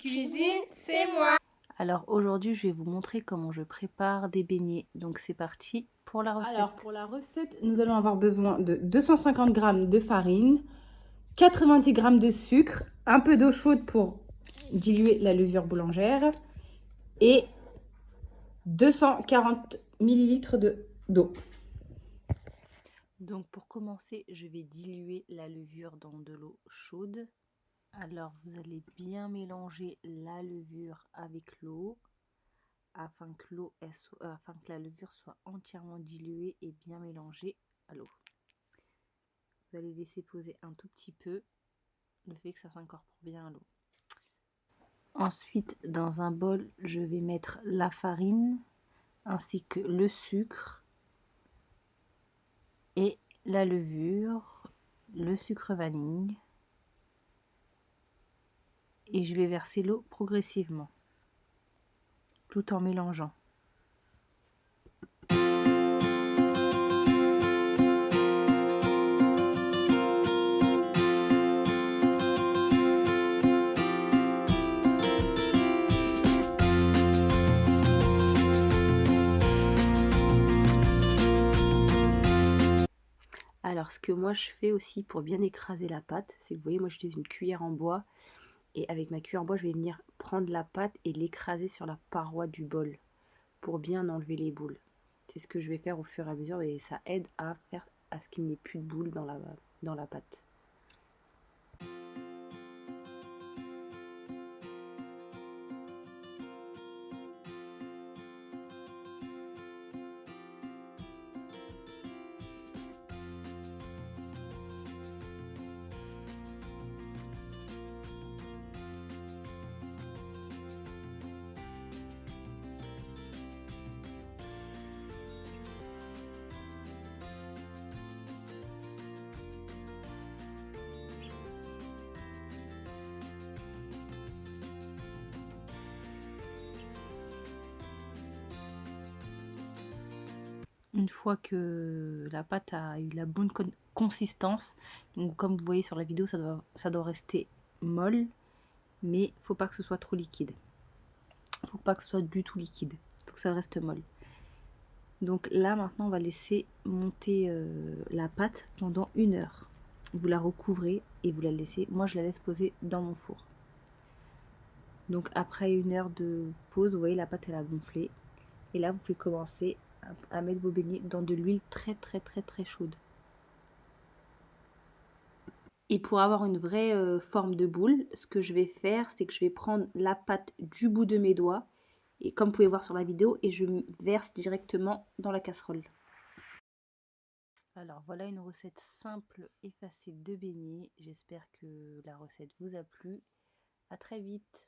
cuisine, c'est moi. Alors aujourd'hui, je vais vous montrer comment je prépare des beignets. Donc c'est parti pour la recette. Alors pour la recette, nous allons avoir besoin de 250 g de farine, 90 g de sucre, un peu d'eau chaude pour diluer la levure boulangère et 240 ml d'eau. Donc pour commencer, je vais diluer la levure dans de l'eau chaude. Alors vous allez bien mélanger la levure avec l'eau afin que la levure soit entièrement diluée et bien mélangée à l'eau. Vous allez laisser poser un tout petit peu, le fait que ça s'incorpore bien à l'eau. Ensuite, dans un bol, je vais mettre la farine ainsi que le sucre et la levure, le sucre vanille, et je vais verser l'eau progressivement tout en mélangeant. Alors ce que moi je fais aussi pour bien écraser la pâte, c'est que vous voyez, moi j'utilise une cuillère en bois, et avec ma cuillère en bois je vais venir prendre la pâte et l'écraser sur la paroi du bol pour bien enlever les boules. C'est ce que je vais faire au fur et à mesure, et ça aide à faire à ce qu'il n'y ait plus de boules dans la pâte. Une fois que la pâte a eu la bonne consistance, donc comme vous voyez sur la vidéo, ça doit rester molle, mais faut pas que ce soit trop liquide. Faut pas que ce soit du tout liquide, faut que ça reste molle. Donc là maintenant on va laisser monter la pâte pendant 1 heure. Vous la recouvrez et vous la laissez, moi je la laisse poser dans mon four. Donc après 1 heure de pause, vous voyez la pâte elle a gonflé, et là vous pouvez commencer à mettre vos beignets dans de l'huile très chaude. Et pour avoir une vraie forme de boule, ce que je vais faire, c'est que je vais prendre la pâte du bout de mes doigts, et comme vous pouvez voir sur la vidéo, et je verse directement dans la casserole. Alors voilà une recette simple et facile de beignets. J'espère que la recette vous a plu. À très vite.